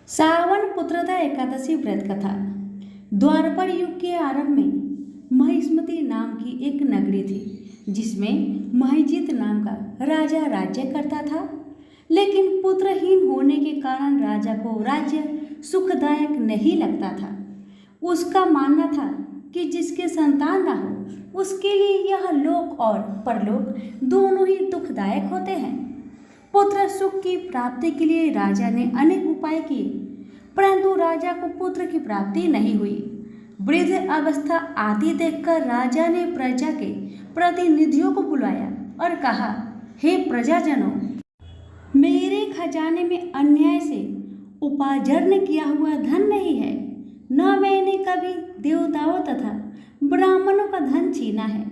सावन पुत्रदा एकादशी व्रत कथा। द्वापर युग के आरंभ में महिष्मती नाम की एक नगरी थी जिसमें महिजीत नाम का राजा राज्य करता था। लेकिन पुत्रहीन होने के कारण राजा को राज्य सुखदायक नहीं लगता था। उसका मानना था कि जिसके संतान न हो उसके लिए यह लोक और परलोक दोनों ही दुखदायक होते हैं। पुत्र सुख की प्राप्ति के लिए राजा ने अनेक उपाय किए, परंतु राजा को पुत्र की प्राप्ति नहीं हुई। वृद्ध अवस्था आती देखकर राजा ने प्रजा के प्रतिनिधियों को बुलाया और कहा, हे प्रजाजनों, मेरे खजाने में अन्याय से उपार्जन किया हुआ धन नहीं है। न मैंने कभी देवताओं तथा ब्राह्मणों का धन छीना है।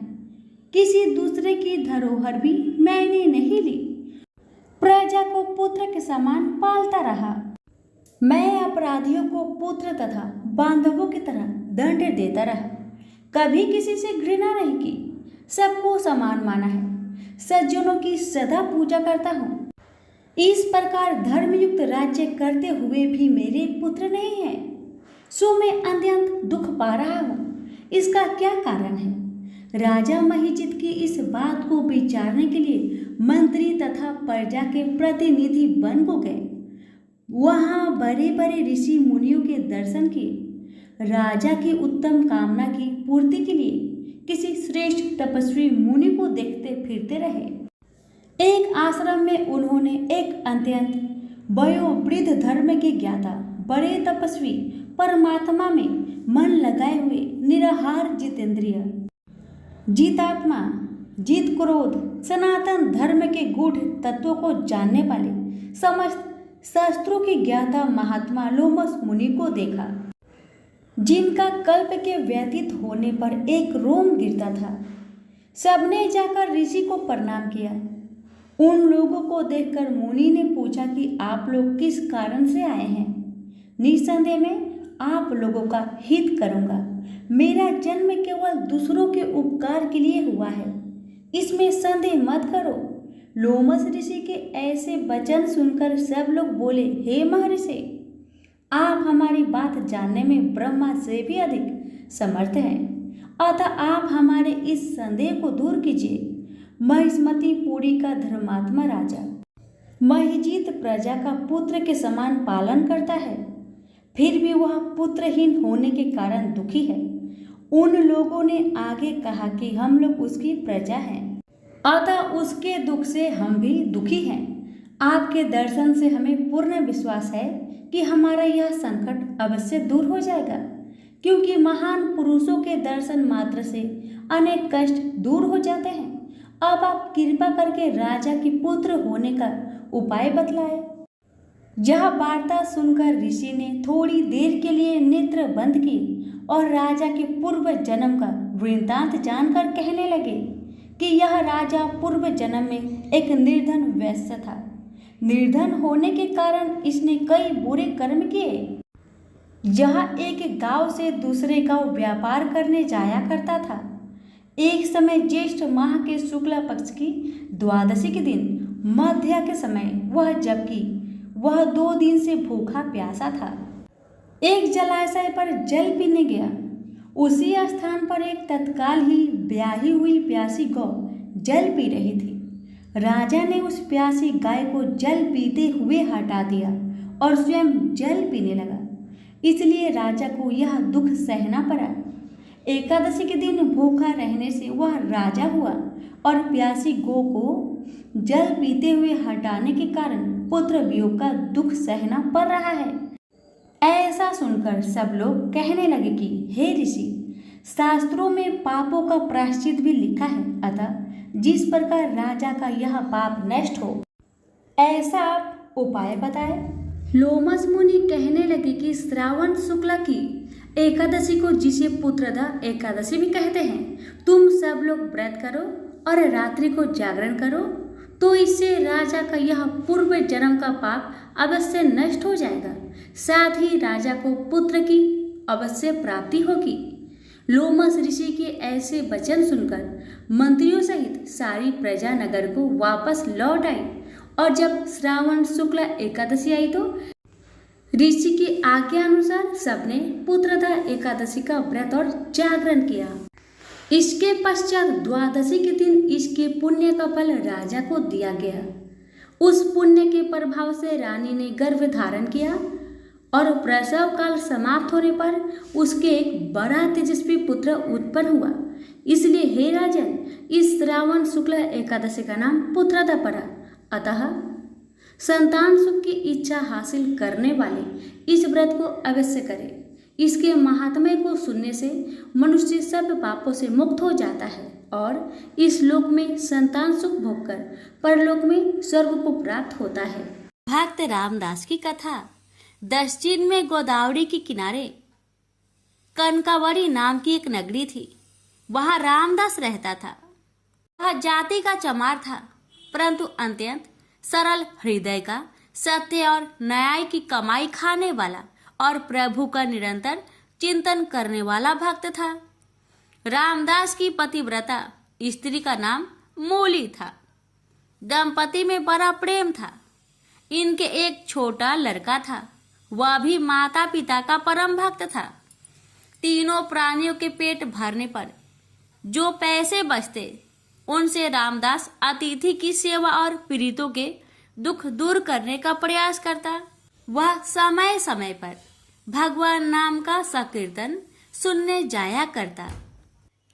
किसी दूसरे की धरोहर भी मैंने नहीं ली। प्रजा को पुत्र के समान पालता रहा। मैं अपराधियों को पुत्र तथा बांधवों की तरह दंड देता रहा। कभी किसी से घृणा नहीं की, सबको समान माना है। सज्जनों की सदा पूजा करता हूँ। इस प्रकार धर्मयुक्त राज्य करते हुए भी मेरे पुत्र नहीं है, सो मैं अत्यंत दुख पा रहा हूँ। इसका क्या कारण है? राजा महिजीत की इस बात को विचारने के लिए मंत्री तथा प्रजा के प्रतिनिधि वन को गए। वहां बड़े बड़े ऋषि मुनियों के दर्शन किए। राजा की उत्तम कामना की पूर्ति के लिए किसी श्रेष्ठ तपस्वी मुनि को देखते फिरते रहे। एक आश्रम में उन्होंने एक अत्यंत वयोवृद्ध धर्म के ज्ञाता बड़े तपस्वी परमात्मा में मन लगाए हुए निराहार जितेंद्रिय जीतात्मा जीत क्रोध सनातन धर्म के गूढ़ तत्वों को जानने वाले समस्त शास्त्रों के ज्ञाता महात्मा लोमस मुनि को देखा, जिनका कल्प के व्यतीत होने पर एक रोम गिरता था। सबने जाकर ऋषि को प्रणाम किया। उन लोगों को देखकर मुनि ने पूछा कि आप लोग किस कारण से आए हैं? निस्संदेह में आप लोगों का हित करूंगा। मेरा जन्म केवल दूसरों के उपकार के लिए हुआ है, इसमें संदेह मत करो। लोमस ऋषि के ऐसे वचन सुनकर सब लोग बोले, हे महर्षि, आप हमारी बात जानने में ब्रह्मा से भी अधिक समर्थ हैं, अतः आप हमारे इस संदेह को दूर कीजिए। महिष्मती पुरी का धर्मात्मा राजा महिजीत प्रजा का पुत्र के समान पालन करता है, फिर भी वह पुत्रहीन होने के कारण दुखी है। उन लोगों ने आगे कहा कि हम लोग उसकी प्रजा हैं, अतः उसके दुख से हम भी दुखी हैं। आपके दर्शन से हमें पूर्ण विश्वास है कि हमारा यह संकट अवश्य दूर हो जाएगा, क्योंकि महान पुरुषों के दर्शन मात्र से अनेक कष्ट दूर हो जाते हैं। अब आप कृपा करके राजा के पुत्र होने का उपाय बतलाए। यह वार्ता सुनकर ऋषि ने थोड़ी देर के लिए नेत्र बंद किए और राजा के पूर्व जन्म का वृत्तांत जानकर कहने लगे कि यह राजा पूर्व जन्म में एक निर्धन वैश्य था। निर्धन होने के कारण इसने कई बुरे कर्म किए। यह एक गांव से दूसरे गांव व्यापार करने जाया करता था। एक समय ज्येष्ठ माह के शुक्ला पक्ष की द्वादशी के दिन मध्या के समय वह 2 दिन से भूखा प्यासा था, एक जलाशय पर जल पीने गया। उसी स्थान पर एक तत्काल ही ब्याही हुई प्यासी गौ जल पी रही थी। राजा ने उस प्यासी गाय को जल पीते हुए हटा दिया और स्वयं जल पीने लगा। इसलिए राजा को यह दुख सहना पड़ा। एकादशी के दिन भूखा रहने से वह राजा हुआ और प्यासी गौ को जल पीते हुए हटाने के कारण पुत्र वियोग का दुख सहना पड़ रहा है। ऐसा सुनकर सब लोग कहने लगे कि हे ऋषि, शास्त्रों में पापों का प्रायश्चित भी लिखा है, अतः जिस प्रकार राजा का यह पाप नष्ट हो, ऐसा आप उपाय बताए। लोमस मुनि कहने लगे कि श्रावण शुक्ला की एकादशी को, जिसे पुत्रदा एकादशी भी कहते हैं, तुम सब लोग व्रत करो और रात्रि को जागरण करो, तो इससे राजा का यह पूर्व जन्म का पाप अवश्य नष्ट हो जाएगा। साथ ही राजा को पुत्र की अवश्य प्राप्ति होगी। लोमस ऋषि के ऐसे वचन सुनकर मंत्रियों सहित सारी प्रजा नगर को वापस लौट आई और जब श्रावण शुक्ला एकादशी आई तो ऋषि की आज्ञा अनुसार सबने पुत्रदा एकादशी का व्रत और जागरण किया। इसके पश्चात द्वादशी के दिन इसके पुण्य का फल राजा को दिया गया। उस पुण्य के प्रभाव से रानी ने गर्भ धारण किया और प्रसव काल समाप्त होने पर उसके एक बड़ा तेजस्वी पुत्र उत्पन्न हुआ। इसलिए हे राजन, इस श्रावण शुक्ल एकादशी का नाम पुत्रदा पड़ा। अतः संतान सुख की इच्छा हासिल करने वाले इस व्रत को अवश्य करें। इसके महात्म्य को सुनने से मनुष्य सब पापों से मुक्त हो जाता है और इस लोक में संतान सुख भोगकर परलोक में स्वर्ग को प्राप्त होता है। भक्त रामदास की कथा। दक्षिण में गोदावरी के किनारे कनकावरी नाम की एक नगरी थी। वहां रामदास रहता था। वह जाति का चमार था, परंतु अत्यंत सरल हृदय का, सत्य और न्याय की कमाई खाने वाला और प्रभु का निरंतर चिंतन करने वाला भक्त था। रामदास की पतिव्रता स्त्री का नाम मूली था। दंपति में बड़ा प्रेम था। इनके एक छोटा लड़का था, वह भी माता पिता का परम भक्त था। तीनों प्राणियों के पेट भरने पर जो पैसे बचते उनसे रामदास अतिथि की सेवा और पीड़ितों के दुख दूर करने का प्रयास करता। वह समय समय पर भगवान नाम का संकीर्तन सुनने जाया करता।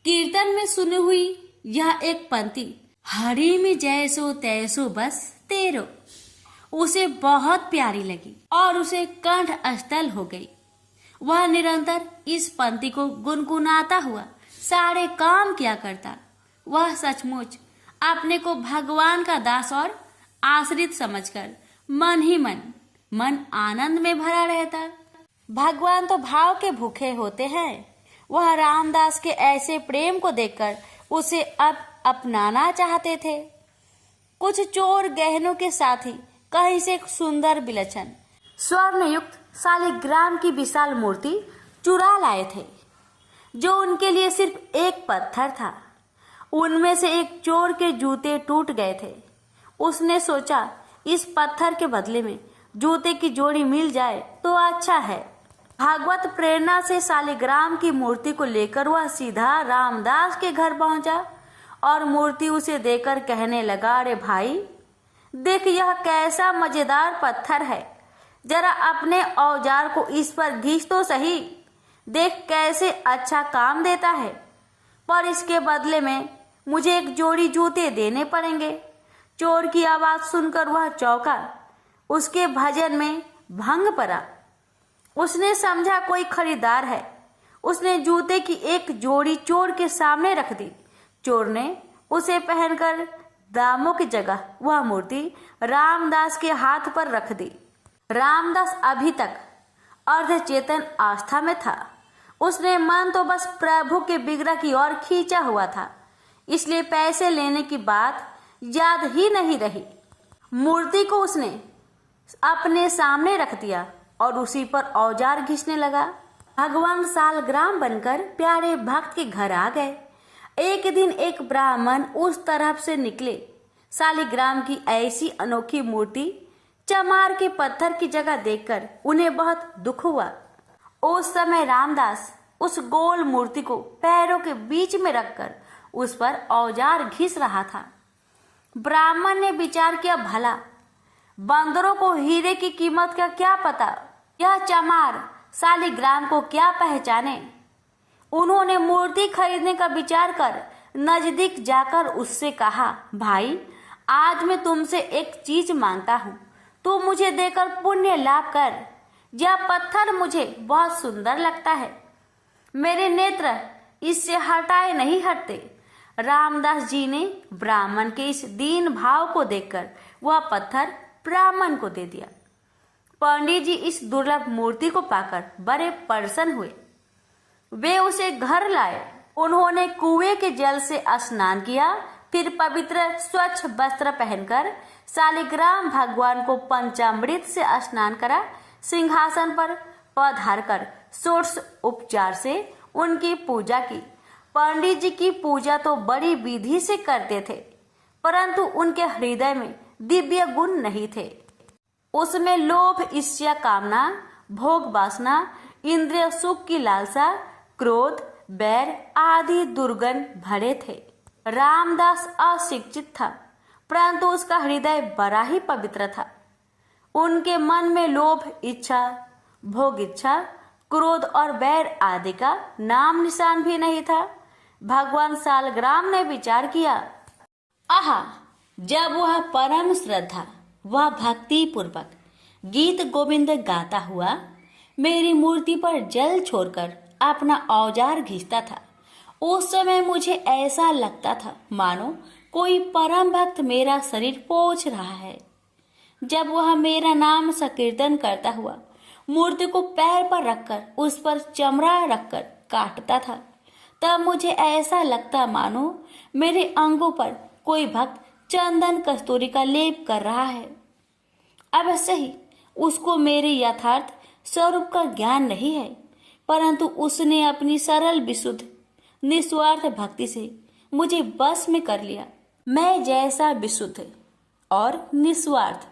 कीर्तन में सुनी हुई यह एक पंक्ति, हरि में जैसो तैसो बस तेरो, उसे बहुत प्यारी लगी और उसे कंठ स्थल हो गई। वह निरंतर इस पंक्ति को गुनगुनाता हुआ सारे काम किया करता। वह सचमुच अपने को भगवान का दास और आश्रित समझकर मन ही मन आनंद में भरा रहता। भगवान तो भाव के भूखे होते हैं। वह रामदास के ऐसे प्रेम को देखकर उसे अब अपनाना चाहते थे। कुछ चोर गहनों के साथ ही कहीं से एक सुंदर विलक्षण स्वर्ण युक्त शालिग्राम की विशाल मूर्ति चुरा लाए थे, जो उनके लिए सिर्फ एक पत्थर था। उनमें से एक चोर के जूते टूट गए थे। उसने सोचा इस पत्थर के बदले में जूते की जोड़ी मिल जाए तो अच्छा है। भागवत प्रेरणा से शालिग्राम की मूर्ति को लेकर वह सीधा रामदास के घर पहुंचा और मूर्ति उसे देकर कहने लगा, अरे भाई देख, यह कैसा मजेदार पत्थर है, जरा अपने औजार को इस पर घिस तो सही, देख कैसे अच्छा काम देता है, पर इसके बदले में मुझे एक जोड़ी जूते देने पड़ेंगे। चोर की आवाज सुनकर वह चौंका। उसके भजन में भंग पड़ा। उसने समझा कोई खरीदार है। उसने जूते की एक जोड़ी चोर के सामने रख दी। चोर ने उसे पहनकर दामों की जगह वह मूर्ति रामदास के हाथ पर रख दी। रामदास अभी तक अर्धचेतन आस्था में था। उसने मन तो बस प्रभु के विग्रह की ओर खींचा हुआ था, इसलिए पैसे लेने की बात याद ही नहीं रही। मूर्ति को उसने अपने सामने रख दिया और उसी पर औजार घिसने लगा। भगवान शालग्राम बनकर प्यारे भक्त के घर आ गए। एक दिन एक ब्राह्मण उस तरफ से निकले। शालिग्राम की ऐसी अनोखी मूर्ति चमार के पत्थर की जगह देखकर उन्हें बहुत दुख हुआ। उस समय रामदास उस गोल मूर्ति को पैरों के बीच में रखकर उस पर औजार घिस रहा था। ब्राह्मण ने विचार किया, भला बंदरों को हीरे की कीमत का क्या पता, यह चमार शालिग्राम को क्या पहचाने। उन्होंने मूर्ति खरीदने का विचार कर नजदीक जाकर उससे कहा, भाई आज मैं तुमसे एक चीज मांगता हूँ, तू मुझे देकर पुण्य लाभ कर। यह पत्थर मुझे बहुत सुंदर लगता है, मेरे नेत्र इससे हटाए नहीं हटते। रामदास जी ने ब्राह्मण के इस दीन भाव को देखकर वह पत्थर ब्राह्मण को दे दिया। पंडित जी इस दुर्लभ मूर्ति को पाकर बड़े प्रसन्न हुए। वे उसे घर लाए। उन्होंने कुएं के जल से स्नान किया, फिर पवित्र स्वच्छ वस्त्र पहनकर शालिग्राम भगवान को पंचामृत से स्नान करा। सिंहासन पर पधार कर षोडश उपचार से उनकी पूजा की। पंडित जी की पूजा तो बड़ी विधि से करते थे, परंतु उनके हृदय में दिव्य गुण नहीं थे। उसमें लोभ, ईर्ष्या, कामना भोग वासना, इंद्रिय सुख की लालसा, क्रोध, बैर आदि दुर्गंध भरे थे। रामदास अशिक्षित था, परंतु उसका हृदय बड़ा ही पवित्र था। उनके मन में लोभ इच्छा, भोग इच्छा, क्रोध और बैर आदि का नाम निशान भी नहीं था। भगवान सालग्राम ने विचार किया, आहा, जब वह परम श्रद्धा वह भक्ति पूर्वक गीत गोविंद गाता हुआ मेरी मूर्ति पर जल छोड़कर अपना औजार घिसता था, उस समय मुझे ऐसा लगता था मानो कोई परम भक्त मेरा शरीर पोंछ रहा है। जब वह मेरा नाम संकीर्तन करता हुआ मूर्ति को पैर पर रखकर उस पर चमड़ा रखकर काटता था, तब मुझे ऐसा लगता मानो मेरे अंगों पर कोई भक्त चंदन कस्तूरी का लेप कर रहा है। अवश्य ही उसको मेरे यथार्थ स्वरूप का ज्ञान नहीं है, परंतु उसने अपनी सरल विशुद्ध निस्वार्थ भक्ति से मुझे बस में कर लिया। मैं जैसा विशुद्ध और निस्वार्थ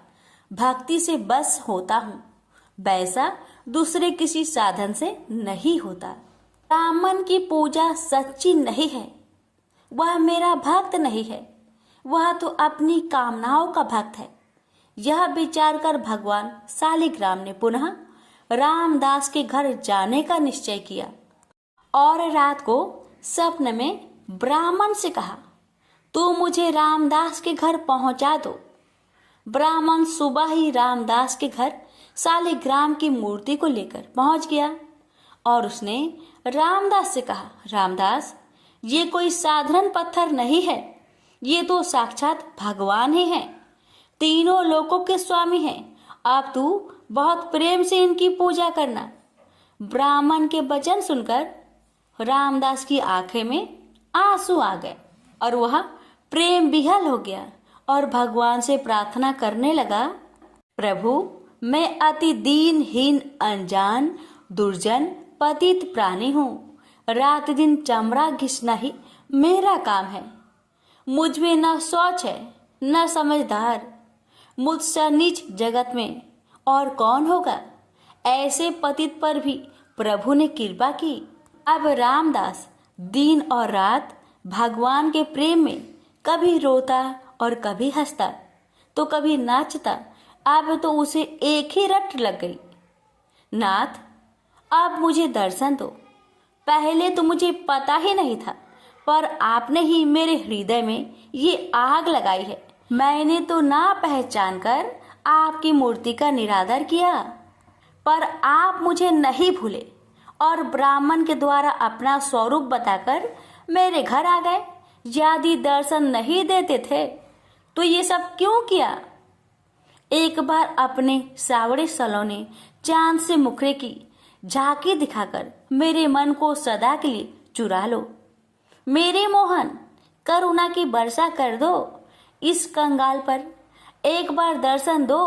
भक्ति से बस होता हूँ, वैसा दूसरे किसी साधन से नहीं होता। ब्राह्मण की पूजा सच्ची नहीं है, वह मेरा भक्त नहीं है, वह तो अपनी कामनाओं का भक्त है। यह विचार कर भगवान सालिग्राम ने पुनः रामदास के घर जाने का निश्चय किया और रात को स्वप्न में ब्राह्मण से कहा, तू मुझे रामदास के घर पहुंचा दो। ब्राह्मण सुबह ही रामदास के घर सालिग्राम की मूर्ति को लेकर पहुंच गया और उसने रामदास से कहा, रामदास, ये कोई साधारण पत्थर नहीं है, ये तो साक्षात भगवान ही हैं, तीनों लोकों के स्वामी हैं। अब तू बहुत प्रेम से इनकी पूजा करना। ब्राह्मण के वचन सुनकर रामदास की आंखें में आंसू आ गए और वह प्रेम विह्वल हो गया और भगवान से प्रार्थना करने लगा, प्रभु, मैं अति दीनहीन अनजान दुर्जन पतित प्राणी हूँ। रात दिन चमड़ा घिसना ही मेरा काम है। मुझ में न सोच है न समझदार, मुझसे नीच जगत में और कौन होगा। ऐसे पतित पर भी प्रभु ने कृपा की। अब रामदास दिन और रात भगवान के प्रेम में कभी रोता और कभी हंसता तो कभी नाचता। अब तो उसे एक ही रट लग गई, नाथ, अब मुझे दर्शन दो। पहले तो मुझे पता ही नहीं था, पर आपने ही मेरे हृदय में ये आग लगाई है। मैंने तो ना पहचान कर आपकी मूर्ति का निरादर किया, पर आप मुझे नहीं भूले और ब्राह्मण के द्वारा अपना स्वरूप बताकर मेरे घर आ गए। यदि दर्शन नहीं देते थे तो ये सब क्यों किया? एक बार अपने सावड़े सलोने चांद से मुखरे की झांकी दिखाकर मेरे मन को सदा के लिए चुरा लो। मेरे मोहन, करुणा की वर्षा कर दो इस कंगाल पर। एक बार दर्शन दो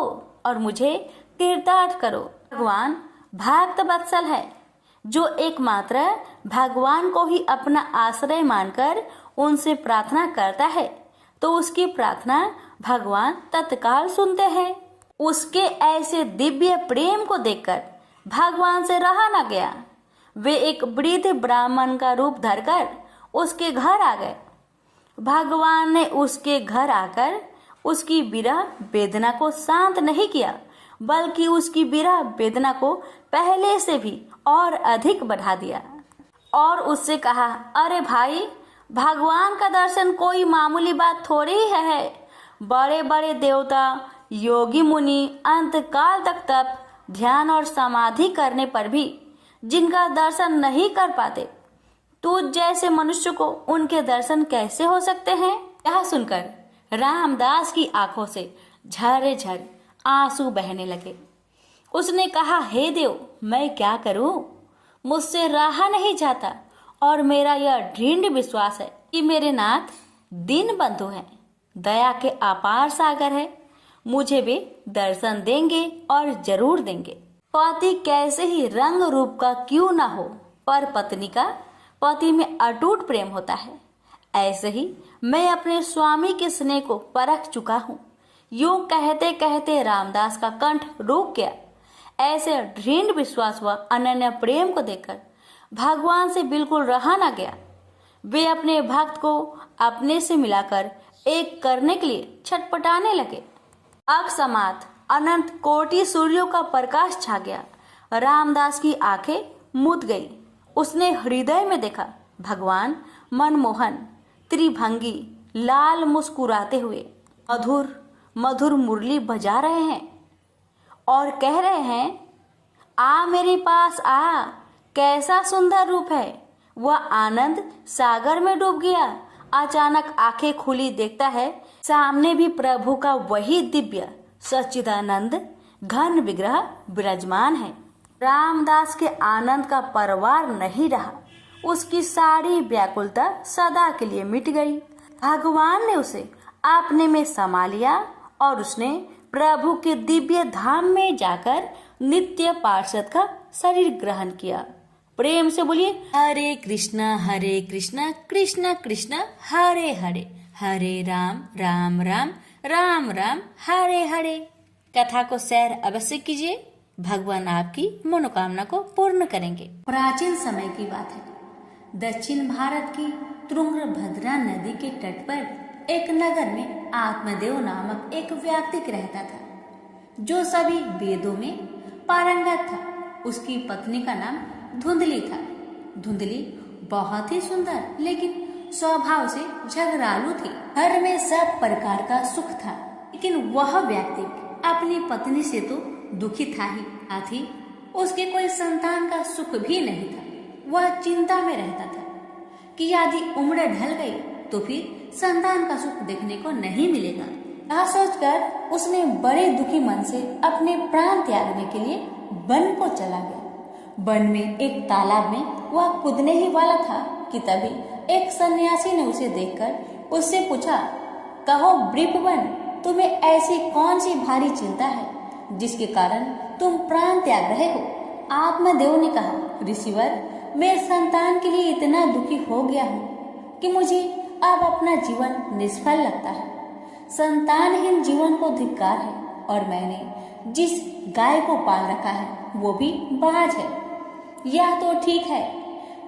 और मुझे तीर्थार्थ करो। भगवान भक्त वत्सल है, जो एकमात्र भगवान को ही अपना आश्रय मानकर उनसे प्रार्थना करता है तो उसकी प्रार्थना भगवान तत्काल सुनते हैं। उसके ऐसे दिव्य प्रेम को देखकर भगवान से रहा न गया। वे एक वृद्ध ब्राह्मण का रूप धरकर उसके घर आ गए। भगवान ने उसके घर आकर उसकी विरह वेदना को शांत नहीं किया, बल्कि उसकी विरह वेदना को पहले से भी और अधिक बढ़ा दिया और उससे कहा, अरे भाई, भगवान का दर्शन कोई मामूली बात थोड़ी ही है। बड़े बड़े देवता, योगी मुनि अंतकाल तक तप, ध्यान और समाधि करने पर भी जिनका दर्शन नहीं कर पाते, तुझ जैसे मनुष्य को उनके दर्शन कैसे हो सकते हैं? यह सुनकर रामदास की आंखों से झरझर आंसू बहने लगे। उसने कहा, हे देव, मैं क्या करूं? मुझसे रहा नहीं जाता और मेरा यह दृढ़ विश्वास है कि मेरे नाथ दीन बंधु हैं, दया के अपार सागर है। मुझे वे दर्शन देंगे और जरूर देंगे। पति कैसे ही रंग रूप का क्यों ना हो, पर पत्नी का पति में अटूट प्रेम होता है। ऐसे ही मैं अपने स्वामी के स्नेह को परख चुका हूँ। यूं कहते कहते रामदास का कंठ रुक गया। ऐसे दृढ़ विश्वास व अनन्य प्रेम को देखकर भगवान से बिल्कुल रहा न गया। वे अपने भक्त को अपने से मिलाकर एक करने के लिए छटपटाने लगे। अकस्मात अनंत कोटि सूर्यों का प्रकाश छा गया। रामदास की आंखें मूंद गई। उसने हृदय में देखा भगवान मनमोहन त्रिभंगी लाल मुस्कुराते हुए मधुर मधुर मुरली बजा रहे हैं और कह रहे हैं, आ मेरे पास आ, कैसा सुंदर रूप है। वह आनंद सागर में डूब गया। अचानक आंखें खुली, देखता है सामने भी प्रभु का वही दिव्य सच्चिदानंद घन विग्रह विराजमान है। रामदास के आनंद का परवार नहीं रहा। उसकी सारी व्याकुलता सदा के लिए मिट गई। भगवान ने उसे अपने में समा लिया और उसने प्रभु के दिव्य धाम में जाकर नित्य पार्षद का शरीर ग्रहण किया। प्रेम से बोलिए, हरे कृष्णा कृष्ण कृष्ण हरे हरे, हरे राम राम राम राम राम हरे हरे। कथा को शेयर अवश्य कीजिए। भगवान आपकी मनोकामना को पूर्ण करेंगे। प्राचीन समय की बात है। दक्षिण भारत की तुंगभद्रा नदी के तट पर एक नगर में आत्मदेव नामक एक व्यक्ति रहता था, जो सभी वेदों में पारंगत था। उसकी पत्नी का नाम धुंधली था। धुंधली बहुत ही सुंदर लेकिन स्वभाव से झगड़ालू थी। घर में सब प्रकार का सुख था, लेकिन वह व्यक्ति अपनी पत्नी से तो दुखी था ही, साथ ही उसके कोई संतान का सुख भी नहीं था। वह चिंता में रहता था कि यदि उम्र ढल गई तो फिर संतान का सुख देखने को नहीं मिलेगा। यह सोचकर उसने बड़े दुखी मन से अपने प्राण त्यागने के लिए वन को चला गया। वन में एक तालाब में वह कूदने ही वाला था कि तभी एक सन्यासी ने उसे देखकर उससे पूछा, कहो वृपवन, तुम्हें ऐसी कौन सी भारी चिंता है जिसके कारण तुम प्राण त्याग रहे हो? आत्मदेव ने कहा, ऋषिवर, मैं संतान के लिए इतना दुखी हो गया हूँ कि मुझे अब अपना जीवन निष्फल लगता है। संतानहीन जीवन को धिक्कार है और मैंने जिस गाय को पाल रखा है वो भी बाज है। यह तो ठीक है,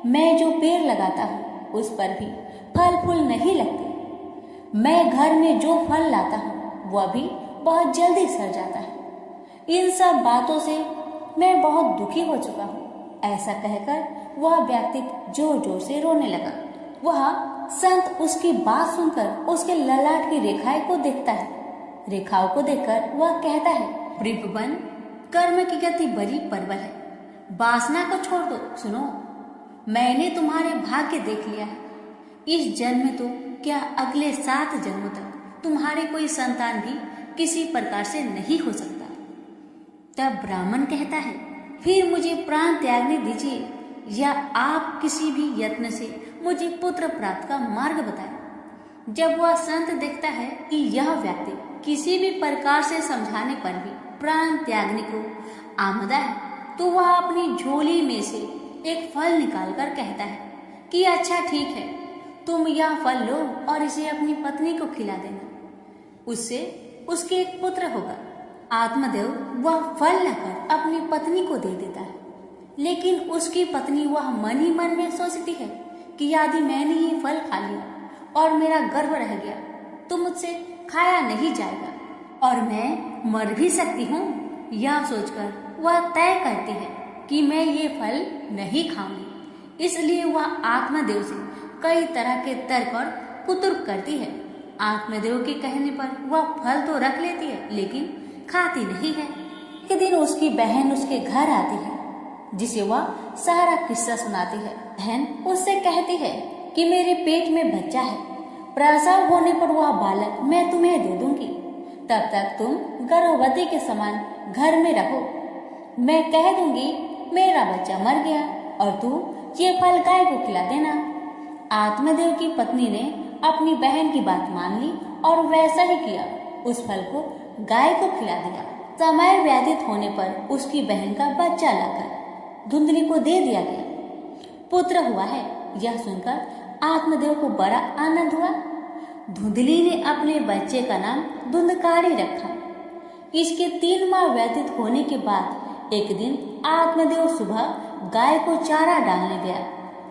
मैं जो पेड़ लगाता हूँ उस पर भी फल फूल नहीं लगते। मैं घर में जो फल लाता हूँ वह भी बहुत जल्दी सड़ जाता है। इन सब बातों से मैं बहुत दुखी हो चुका हूँ। ऐसा कहकर वह व्यक्ति जोर जोर से रोने लगा। वह संत उसकी बात सुनकर उसके ललाट की रेखाएं को देखता है। रेखाओं को देखकर वह कहता है, वृपवन, कर्म की गति बड़ी प्रबल है, वासना को छोड़ दो। सुनो, मैंने तुम्हारे भाग्य देख लिया है। इस जन्म में तो क्या अगले 7 जन्मों तक तुम्हारे कोई संतान भी किसी प्रकार से नहीं हो सकता। तब ब्राह्मण कहता है, फिर मुझे प्राण त्यागने दीजिए या आप किसी भी यत्न से मुझे पुत्र प्राप्त का मार्ग बताएं। जब वह संत देखता है कि यह व्यक्ति किसी भी प्रकार से समझाने पर भी प्राण त्यागने को आमदा है, तो वह अपनी झोली में से एक फल निकालकर कहता है कि अच्छा ठीक है, तुम यह फल लो और इसे अपनी पत्नी को खिला देना, उससे उसके एक पुत्र होगा। आत्मदेव वह फल लाकर अपनी पत्नी को दे देता है, लेकिन उसकी पत्नी वह मन ही मन में सोचती है कि यदि मैंने ये फल खा लिया और मेरा गर्भ रह गया तो मुझसे खाया नहीं जाएगा और मैं मर भी सकती हूँ। यह सोचकर वह तय करती है कि मैं ये फल नहीं खाऊंगी। इसलिए वह आत्मदेव से कई तरह के तर्क और कुतर्क करती है। आत्मदेव के कहने पर वह फल तो रख लेती है लेकिन खाती नहीं है। एक दिन उसकी बहन उसके घर आती है, जिसे वह सारा किस्सा सुनाती है। बहन उससे कहती है कि मेरे पेट में बच्चा है, प्रसव होने पर वह बालक मैं तुम्हें दे दूंगी, तब तक तुम गर्भवती के समान घर में रहो। मैं कह दूंगी मेरा बच्चा मर गया और तू ये फल गाय को खिला देना। आत्मदेव की पत्नी ने अपनी बहन की बात मान ली और वैसा ही किया। उस फल को गाय को खिला दिया। समय व्यतीत होने पर उसकी बहन का बच्चा लाकर धुंधली को दे दिया गया। पुत्र हुआ है, यह सुनकर आत्मदेव को बड़ा आनंद हुआ। धुंधली ने अपने बच्चे का नाम धुंधकारी रखा। इसके 3 माह व्यतीत होने के बाद एक दिन आत्मदेव सुबह गाय को चारा डालने गया।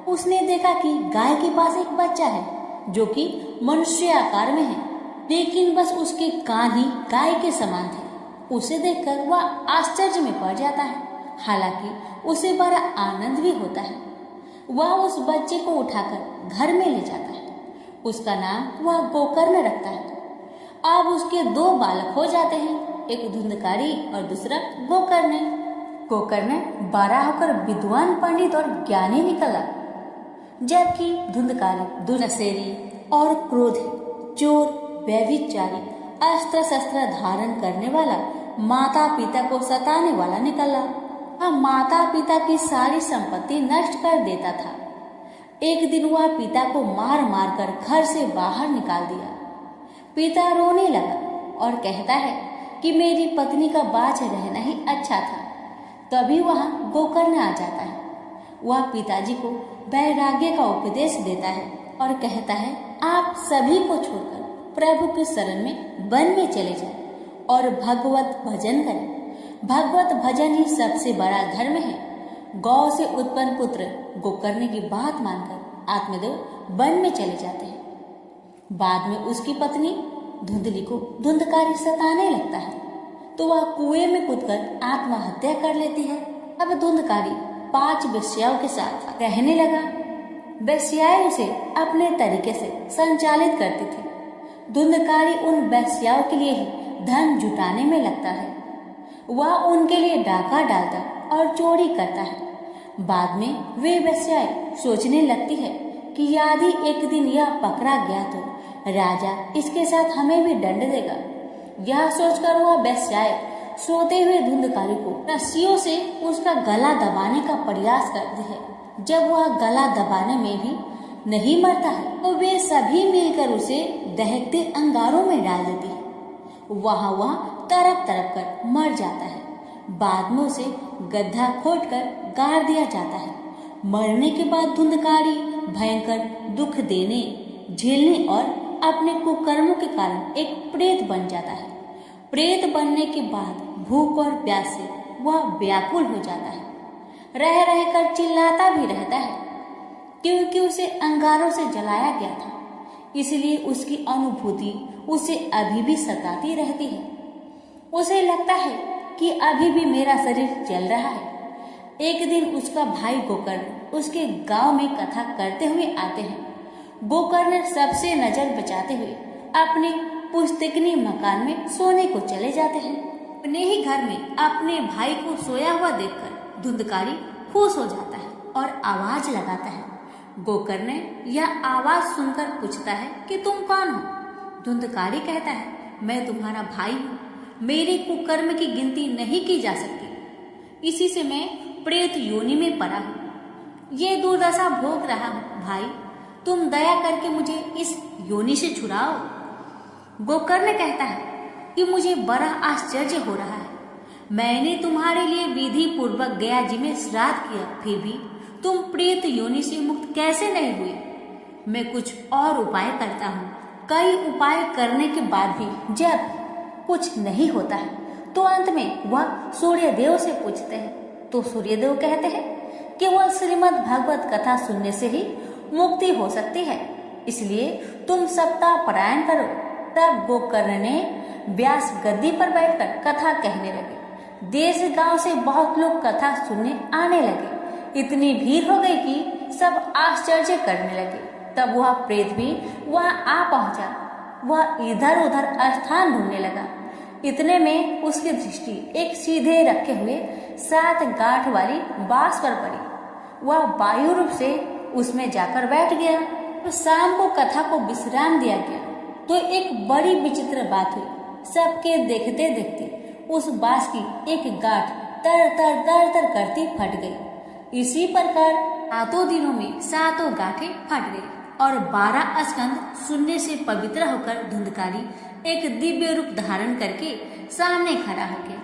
उसने देखा कि गाय के पास एक बच्चा है जो कि मनुष्य आकार में है, लेकिन बस उसके कान ही गाय के समान थे। उसे देखकर वह आश्चर्य में पड़ जाता है, हालांकि उसे बड़ा आनंद भी होता है। वह उस बच्चे को उठाकर घर में ले जाता है। उसका नाम वह गोकर्ण रखता है। अब उसके 2 बालक हो जाते हैं, एक धुंधकारी और दूसरा गोकर्ण। गोकर्ण बड़ा होकर विद्वान, पंडित और ज्ञानी निकला, जबकि धुंधकारी दुर्नसेरी और क्रोधी, चोर, व्यभिचारी, अस्त्र शस्त्र धारण करने वाला, माता पिता को सताने वाला निकला। वह माता पिता की सारी संपत्ति नष्ट कर देता था। एक दिन वह पिता को मार मार कर घर से बाहर निकाल दिया। पिता रोने लगा और कहता है कि मेरी पत्नी का बाझ रहना ही अच्छा था। तभी वहाँ गोकर्ण आ जाता है। वह पिताजी को वैराग्य का उपदेश देता है और कहता है, आप सभी को छोड़कर प्रभु के शरण में वन में चले जाएं और भगवत भजन करें। भगवत भजन ही सबसे बड़ा धर्म है। गौ से उत्पन्न पुत्र गोकर्ण की बात मानकर आत्मदेव वन में चले जाते हैं। बाद में उसकी पत्नी धुंधली को धुंधकारी सताने लगता है, तो वह कुएं में कूदकर आत्महत्या कर लेती है। अब धुंधकारी 5 वेश्याओं के साथ रहने लगा। वेश्याएं उसे अपने तरीके से संचालित करती थी। धुंधकारी उन वेश्याओं के लिए ही धन जुटाने में लगता है। वह उनके लिए डाका डालता और चोरी करता है। बाद में वे वेश्याएं सोचने लगती है कि यदि एक दिन यह पकड़ा गया तो राजा इसके साथ हमें भी दंड देगा। यह सोचकर वह वेश्याएं सोते हुए धुंधकारी को रस्सियों से उसका गला दबाने का प्रयास करती है। जब वह गला दबाने में भी नहीं मरता है तो वे सभी मिलकर उसे दहकते अंगारों में डाल देती है। वह तड़प तड़प कर मर जाता है। बाद में उसे गड्ढा खोदकर गाड़ दिया जाता है। मरने के बाद धुंधकारी भयंकर दुख देने, झेलने और अपने कुकर्मों के कारण एक प्रेत बन जाता है। प्रेत बनने के बाद भूख और प्यास से वह व्याकुल हो जाता है। रह रहकर चिल्लाता भी रहता है, क्योंकि उसे अंगारों से जलाया गया था। इसलिए उसकी अनुभूति उसे अभी भी सताती रहती है। उसे लगता है कि अभी भी मेरा शरीर जल रहा है। एक दिन उसका भाई गोकर्ण उसके गांव में कथा करते हुए आते हैं। गोकर्ण सबसे नजर बचाते हुए अपने पुस्तकनी मकान में सोने को चले जाते हैं। अपने ही घर में अपने भाई को सोया हुआ देखकर धुंधकारी खुश हो जाता है और आवाज लगाता है। गोकर्ण यह आवाज सुनकर पूछता है कि तुम कौन हो? धुंधकारी कहता है, मैं तुम्हारा भाई हूँ। मेरे कुकर्म की गिनती नहीं की जा सकती। इसी से मैं प्रेत योनि में पड़ा हूँ। ये दुर्दशा भोग रहा हूँ। भाई, तुम दया करके मुझे इस योनि से छुड़ाओ। गोकर्ण कहता है कि मुझे बड़ा आश्चर्य हो रहा है। मैंने तुम्हारे लिए विधि पूर्वक गया जी में श्राद्ध किया, फिर भी तुम प्रेत योनि से मुक्त कैसे नहीं हुए? मैं कुछ और उपाय करता हूँ। कई उपाय करने के बाद भी जब कुछ नहीं होता है तो अंत में वह सूर्यदेव से पूछते हैं, तो सूर्यदेव कहते हैं कि वह श्रीमद् भागवत कथा सुनने से ही मुक्ति हो सकती है, इसलिए तुम सप्ताह पारायण करो। तब गोकर्ण ने व्यास गद्दी पर बैठकर कथा कहने लगे। देश गांव से बहुत लोग कथा सुनने आने लगे। इतनी भीड़ हो गई कि सब आश्चर्य करने लगे। तब वह प्रेत भी वहां आ पहुंचा। वह इधर उधर स्थान ढूंढने लगा। इतने में उसकी दृष्टि एक सीधे रखे हुए 7 गांठ वाली बांस पर पड़ी। वह वायु रूप से उसमें जाकर बैठ गया। तो शाम को कथा को विश्राम दिया गया तो एक बड़ी विचित्र बात हुई। सबके देखते देखते उस बांस की एक गांठ तर तर तर तर करती फट गई। इसी प्रकार 7 दिनों में 7 गांठें फट गई और 12 स्कंद सुनने से पवित्र होकर धुंधकारी एक दिव्य रूप धारण करके सामने खड़ा हो गया।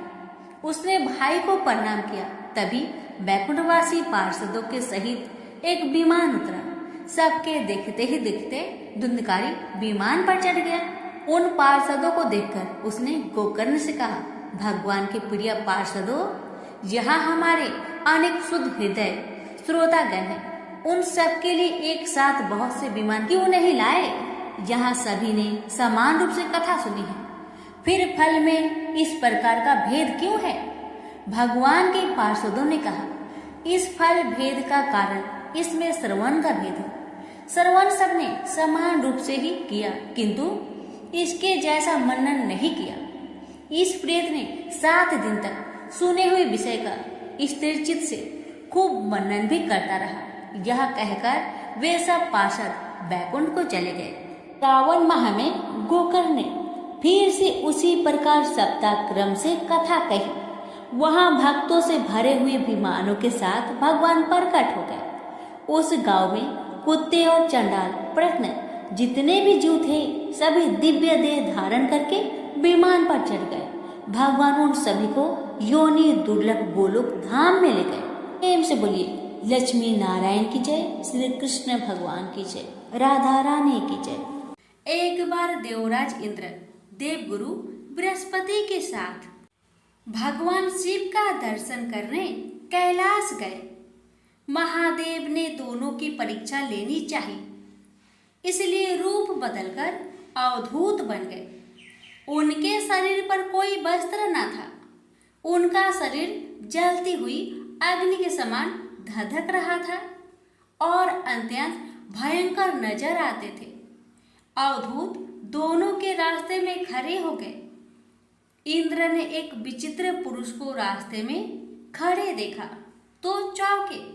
उसने भाई को प्रणाम किया। तभी बैकुंठवासी पार्षदों के सहित एक विमान उतरा। सबके देखते ही देखते धुंधकारी विमान पर चढ़ गया। उन पार्षदों को देखकर उसने गोकर्ण से कहा, भगवान के प्रिय पार्षदों, यहाँ हमारे अनेक शुद्ध हृदय श्रोतागण हैं, उन सब के लिए एक साथ बहुत से विमान क्यों नहीं लाए? यहाँ सभी ने समान रूप से कथा सुनी है, फिर फल में इस प्रकार का भेद क्यों है? भगवान के पार्षदों ने कहा, इस फल भेद का कारण इसमें श्रवण का भेद है। श्रवण सबने समान रूप से ही किया, किंतु इसके जैसा मनन नहीं किया। इस प्रेत ने 7 दिन तक सुने हुए विषय का स्थिरचित से खूब मनन भी करता रहा। यह कहकर वे सब पार्षद वैकुंठ को चले गए। श्रावण माह में गोकर्ण ने फिर से उसी प्रकार सप्ताह क्रम से कथा कही। वहां भक्तों से भरे हुए विमानों के साथ भगवान प्रकट हो गए। उस गांव में कुत्ते और चंडाल प्रश्न जितने भी जीव थे सभी दिव्य देह धारण करके विमान पर चढ़ गए। भगवान उन सभी को योनि दुर्लभ गोलोक धाम में ले गए। प्रेम से बोलिए लक्ष्मी नारायण की जय, श्री कृष्ण भगवान की जय, राधा रानी की जय। एक बार देवराज इंद्र देवगुरु बृहस्पति के साथ भगवान शिव का दर्शन करने कैलाश गए। महादेव ने दोनों की परीक्षा लेनी चाहिए, इसलिए रूप बदलकर अवधूत बन गए। उनके शरीर पर कोई वस्त्र न था। उनका शरीर जलती हुई अग्नि के समान धधक रहा था और अत्यंत भयंकर नजर आते थे। अवधूत दोनों के रास्ते में खड़े हो गए। इंद्र ने एक विचित्र पुरुष को रास्ते में खड़े देखा तो चौंके।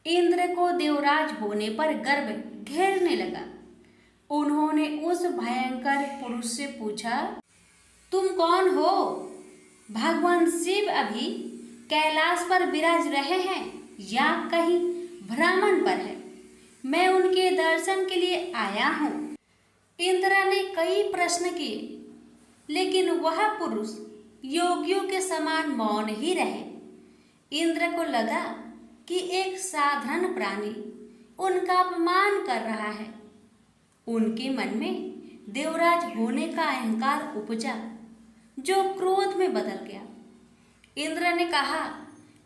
इंद्र को देवराज होने पर गर्व घेरने लगा। उन्होंने उस भयंकर पुरुष से पूछा, तुम कौन हो? भगवान शिव अभी कैलाश पर विराज रहे हैं या कहीं भ्रमण पर है? मैं उनके दर्शन के लिए आया हूँ। इंद्र ने कई प्रश्न किए, लेकिन वह पुरुष योगियों के समान मौन ही रहे। इंद्र को लगा कि एक साधारण प्राणी उनका अपमान कर रहा है। उनके मन में देवराज होने का अहंकार उपजा, जो क्रोध में बदल गया। इंद्र ने कहा,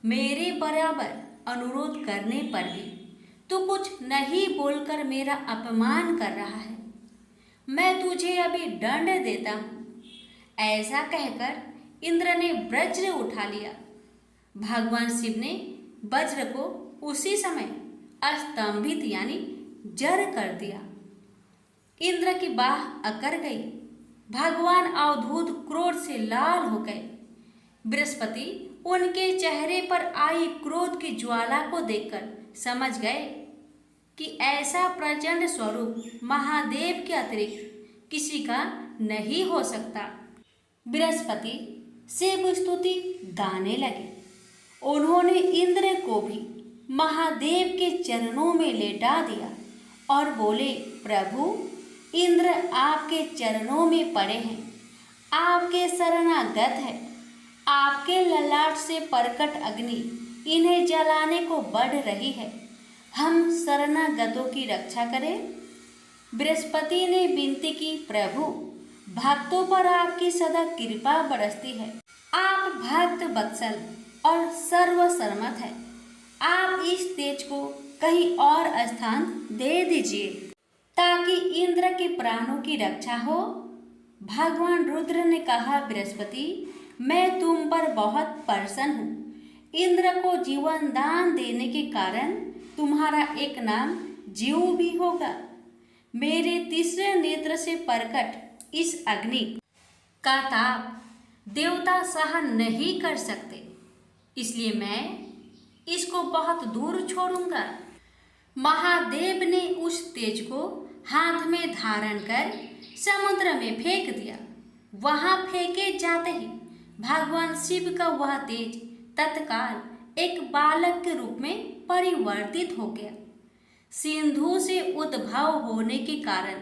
मेरे बराबर अनुरोध करने पर भी तू कुछ नहीं बोलकर मेरा अपमान कर रहा है। मैं तुझे अभी दंड देता हूँ। ऐसा कहकर इंद्र ने वज्र उठा लिया। भगवान शिव ने वज्र को उसी समय स्तंभित यानी जड़ कर दिया। इंद्र की बाह अकड़ गई। भगवान अवधूत क्रोध से लाल हो गए। बृहस्पति उनके चेहरे पर आई क्रोध की ज्वाला को देखकर समझ गए कि ऐसा प्रचंड स्वरूप महादेव के अतिरिक्त किसी का नहीं हो सकता। बृहस्पति शिव स्तुति गाने लगे। उन्होंने इंद्र को भी महादेव के चरणों में लेटा दिया और बोले, प्रभु, इंद्र आपके चरणों में पड़े हैं, आपके शरणागत है। आपके ललाट से प्रकट अग्नि इन्हें जलाने को बढ़ रही है। हम शरणागतों की रक्षा करें। बृहस्पति ने विनती की, प्रभु, भक्तों पर आपकी सदा कृपा बरसती है। आप भक्त वत्सल और सर्वसम्मत है। आप इस तेज को कहीं और स्थान दे दीजिए ताकि इंद्र के प्राणों की रक्षा हो। भगवान रुद्र ने कहा, बृहस्पति, मैं तुम पर बहुत प्रसन्न हूँ। इंद्र को जीवन दान देने के कारण तुम्हारा एक नाम जीव भी होगा। मेरे तीसरे नेत्र से प्रकट इस अग्नि का ताप देवता सहन नहीं कर सकते, इसलिए मैं इसको बहुत दूर छोड़ूंगा। महादेव ने उस तेज को हाथ में धारण कर समुद्र में फेंक दिया। वहां फेंके जाते ही भगवान शिव का वह तेज तत्काल एक बालक के रूप में परिवर्तित हो गया। सिंधु से उद्भव होने के कारण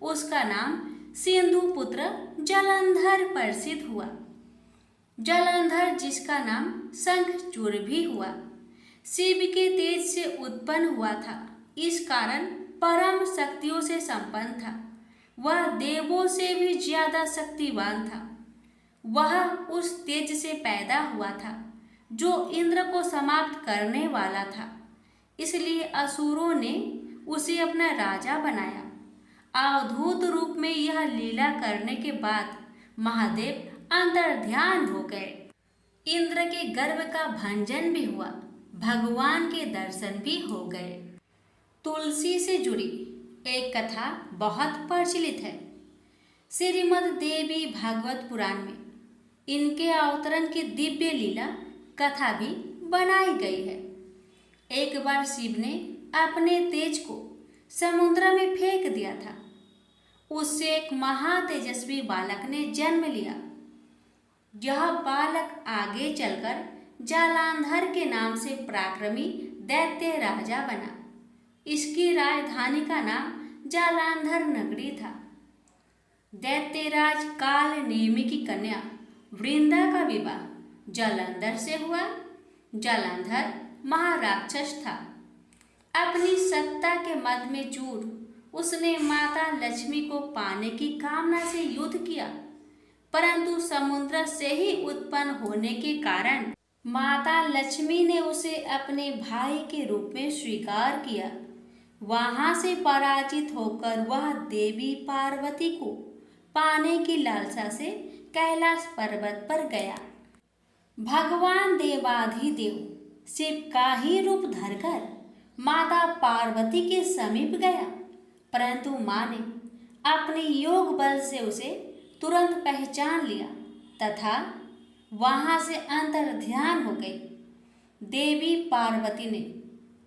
उसका नाम सिंधु पुत्र जलंधर प्रसिद्ध हुआ। जलंधर जिसका नाम शंखचूड़ भी हुआ, शिव के तेज से उत्पन्न हुआ था। इस कारण परम शक्तियों से संपन्न था। वह देवों से भी ज्यादा शक्तिवान था। वह उस तेज से पैदा हुआ था जो इंद्र को समाप्त करने वाला था। इसलिए असुरों ने उसे अपना राजा बनाया। अवधूत रूप में यह लीला करने के बाद महादेव अंतर्ध्यान हो गए। इंद्र के गर्व का भंजन भी हुआ, भगवान के दर्शन भी हो गए। तुलसी से जुड़ी एक कथा बहुत प्रचलित है। श्रीमद् देवी भागवत पुराण में इनके अवतरण की दिव्य लीला कथा भी बनाई गई है। एक बार शिव ने अपने तेज को समुद्र में फेंक दिया था। उससे एक महातेजस्वी बालक ने जन्म लिया। यह बालक आगे चलकर जालांधर के नाम से पराक्रमी दैत्य राजा बना। इसकी राजधानी का नाम जालांधर नगरी था। दैत्यराज काल नेमि की कन्या वृंदा का विवाह जालंधर से हुआ। जालंधर महाराक्षस था। अपनी सत्ता के मद में चूर उसने माता लक्ष्मी को पाने की कामना से युद्ध किया, परंतु समुद्र से ही उत्पन्न होने के कारण माता लक्ष्मी ने उसे अपने भाई के रूप में स्वीकार किया। वहां से पराजित होकर वह देवी पार्वती को पाने की लालसा से कैलाश पर्वत पर गया। भगवान देवाधिदेव शिव का ही रूप धरकर माता पार्वती के समीप गया, परंतु मां ने अपने योग बल से उसे तुरंत पहचान लिया तथा वहां से अंतर्ध्यान हो गई। देवी पार्वती ने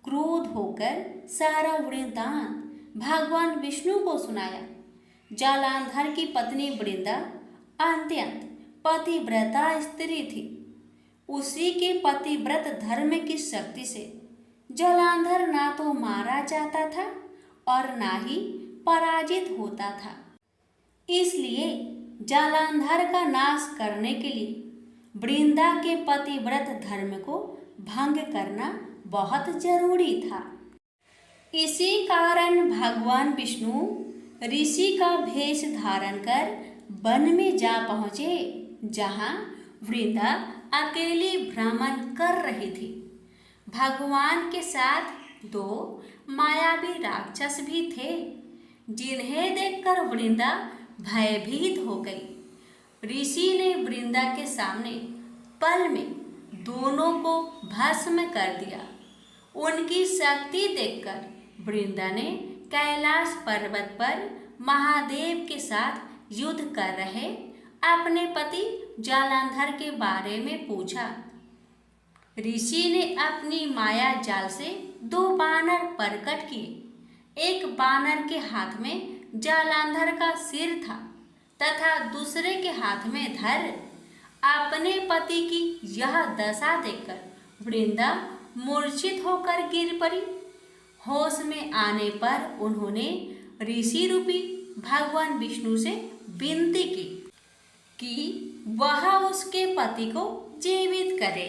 क्रोध होकर सारा वृत्तांत भगवान विष्णु को सुनाया। जालांधर की पत्नी वृंदा अत्यंत पतिव्रता स्त्री थी। उसी के पतिव्रत धर्म की शक्ति से जालांधर ना तो मारा जाता था और ना ही पराजित होता था। इसलिए जालांधर का नाश करने के लिए वृंदा के पतिव्रत धर्म को भंग करना बहुत जरूरी था। इसी कारण भगवान विष्णु ऋषि का भेष धारण कर वन में जा पहुँचे, जहाँ वृंदा अकेली भ्रमण कर रही थी। भगवान के साथ दो मायावी राक्षस भी थे, जिन्हें देखकर वृंदा भयभीत हो गई। ऋषि ने वृंदा के सामने पल में दोनों को भस्म कर दिया। उनकी शक्ति देखकर वृंदा ने कैलाश पर्वत पर महादेव के साथ युद्ध कर रहे अपने पति जालंधर के बारे में पूछा। ऋषि ने अपनी माया जाल से दो बानर प्रकट किए। एक बानर के हाथ में जालंधर का सिर था तथा दूसरे के हाथ में धर। अपने पति की यह दशा देखकर वृंदा मूर्छित होकर गिर पड़ी। होश में आने पर उन्होंने ऋषि रूपी भगवान विष्णु से विनती की कि वह उसके पति को जीवित करे।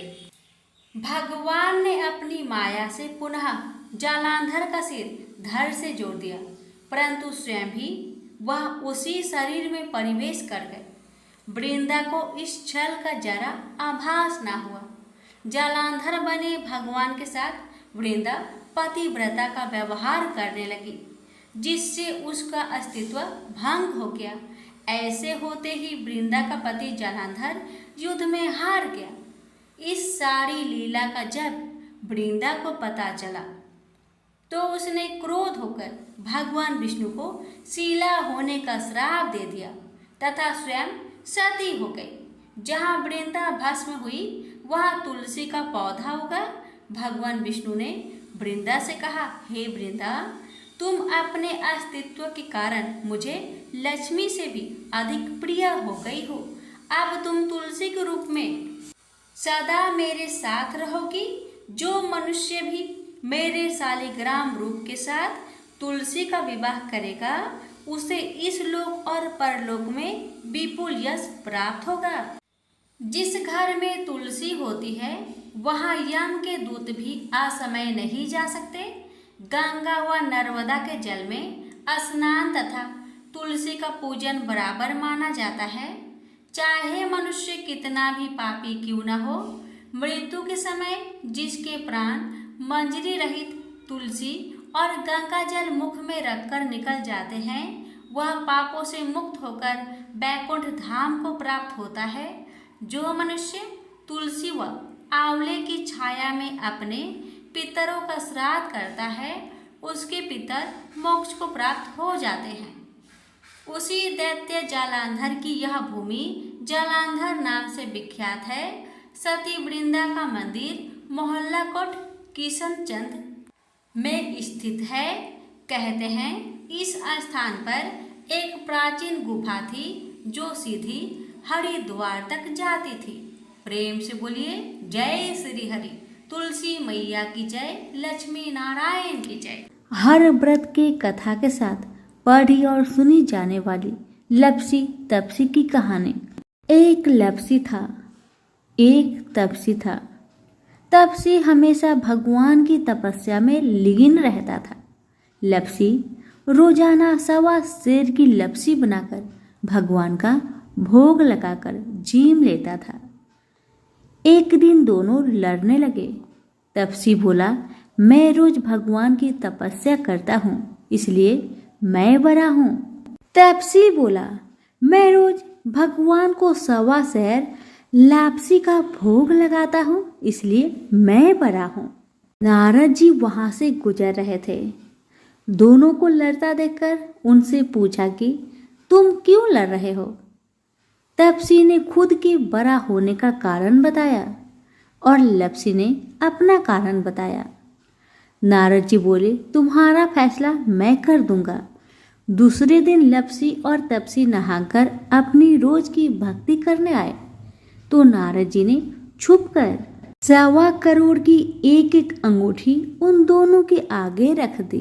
भगवान ने अपनी माया से पुनः जालंधर का सिर धड़ से जोड़ दिया, परंतु स्वयं भी वह उसी शरीर में प्रवेश कर गए। वृंदा को इस छल का जरा आभास न हुआ। जालंधर बने भगवान के साथ वृंदा पतिव्रता का व्यवहार करने लगी, जिससे उसका अस्तित्व भंग हो गया। ऐसे होते ही वृंदा का पति जालंधर युद्ध में हार गया। इस सारी लीला का जब वृंदा को पता चला तो उसने क्रोध होकर भगवान विष्णु को शीला होने का श्राप दे दिया तथा स्वयं सती हो गई। जहाँ वृंदा भस्म हुई वहाँ तुलसी का पौधा उगा। भगवान विष्णु ने वृंदा से कहा, हे वृंदा, तुम अपने अस्तित्व के कारण मुझे लक्ष्मी से भी अधिक प्रिय हो गई हो। अब तुम तुलसी के रूप में सदा मेरे साथ रहोगी। जो मनुष्य भी मेरे शालिग्राम रूप के साथ तुलसी का विवाह करेगा, उसे इस लोक और परलोक में विपुल यश प्राप्त होगा। जिस घर में तुलसी होती है वहाँ यम के दूत भी असमय नहीं जा सकते। गंगा व नर्मदा के जल में स्नान तथा तुलसी का पूजन बराबर माना जाता है। चाहे मनुष्य कितना भी पापी क्यों न हो, मृत्यु के समय जिसके प्राण मंजरी रहित तुलसी और गंगा जल मुख में रखकर निकल जाते हैं, वह पापों से मुक्त होकर वैकुंठ धाम को प्राप्त होता है। जो मनुष्य तुलसी व आंवले की छाया में अपने पितरों का श्राद्ध करता है, उसके पितर मोक्ष को प्राप्त हो जाते हैं। उसी दैत्य जालंधर की यह भूमि जालंधर नाम से विख्यात है। सती वृंदा का मंदिर मोहल्ला कोट किशनचंद में स्थित है। कहते हैं इस स्थान पर एक प्राचीन गुफा थी जो सीधी हरिद्वार तक जाती थी। प्रेम से बोलिए जय श्री हरि। तुलसी मैया की जय, लक्ष्मी नारायण की जय। हर व्रत के कथा के साथ पढ़ी और सुनी जाने वाली लपसी तपसी की कहानी। एक लपसी था, एक तपसी था। तपसी हमेशा भगवान की तपस्या में लीन रहता था। लपसी रोजाना 1.25 सेर की लपसी बनाकर भगवान का भोग लगाकर जीम लेता था। एक दिन दोनों लड़ने लगे। तपसी बोला, मैं रोज भगवान की तपस्या करता हूँ, इसलिए मैं बड़ा हूँ। तपसी बोला, मैं रोज भगवान को 1.25 सेर लापसी का भोग लगाता हूँ, इसलिए मैं बड़ा हूँ। नारद जी वहां से गुजर रहे थे। दोनों को लड़ता देखकर उनसे पूछा कि तुम क्यों लड़ रहे हो। तपसी ने खुद के बड़ा होने का कारण बताया और लपसी ने अपना कारण बताया। नारद जी बोले, तुम्हारा फैसला मैं कर दूंगा। दूसरे दिन लपसी और तपसी नहाकर अपनी रोज की भक्ति करने आए तो नारद जी ने छुपकर 1.25 करोड़ की एक अंगूठी उन दोनों के आगे रख दी।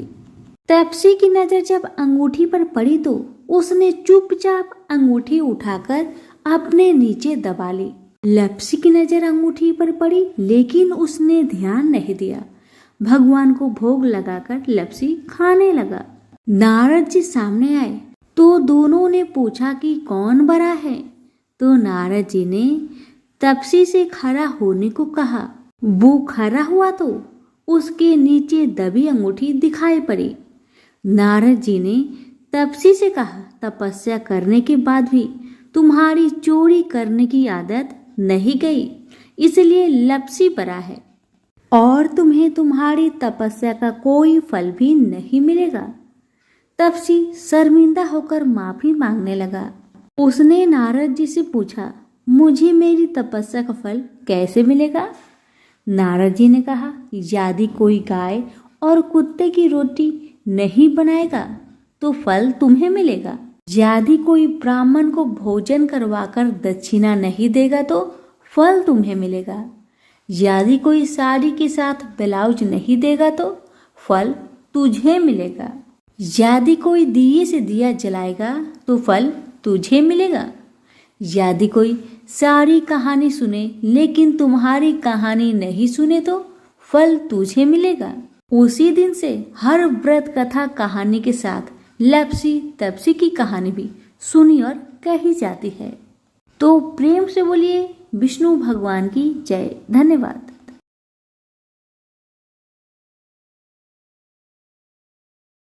तपसी की नजर जब अंगूठी पर पड़ी तो उसने चुपचाप अंगूठी उठाकर अपने नीचे दबा ली। लपसी की नजर अंगूठी पर पड़ी लेकिन उसने ध्यान नहीं दिया। भगवान को भोग लगाकर लपसी खाने लगा। नारद जी सामने आए तो दोनों ने पूछा कि कौन बड़ा है, तो नारद जी ने तपसी से खड़ा होने को कहा। वो खड़ा हुआ तो उसके नीचे दबी अंगूठी दिखाई पड़ी। नारद जी ने तपसी से कहा, तपस्या करने के बाद भी तुम्हारी चोरी करने की आदत नहीं गई, इसलिए लपसी बड़ा है और तुम्हें तुम्हारी तपस्या का कोई फल भी नहीं मिलेगा। तपसी शर्मिंदा होकर माफी मांगने लगा। उसने नारद जी से पूछा, मुझे मेरी तपस्या का फल कैसे मिलेगा। नारद जी ने कहा, यदि कोई गाय और कुत्ते की रोटी नहीं बनाएगा तो फल तुम्हें मिलेगा। यदि कोई ब्राह्मण को भोजन करवाकर दक्षिणा नहीं देगा तो फल तुम्हें मिलेगा। यदि कोई साड़ी के साथ ब्लाउज नहीं देगा तो फल तुझे मिलेगा। यदि कोई दिए से दिया जलाएगा तो फल तुझे मिलेगा। यदि कोई सारी कहानी सुने लेकिन तुम्हारी कहानी नहीं सुने तो फल तुझे मिलेगा। उसी दिन से हर व्रत कथा कहानी के साथ लपसी तपसी की कहानी भी सुनी और कही जाती है। तो प्रेम से बोलिए विष्णु भगवान की जय। धन्यवाद।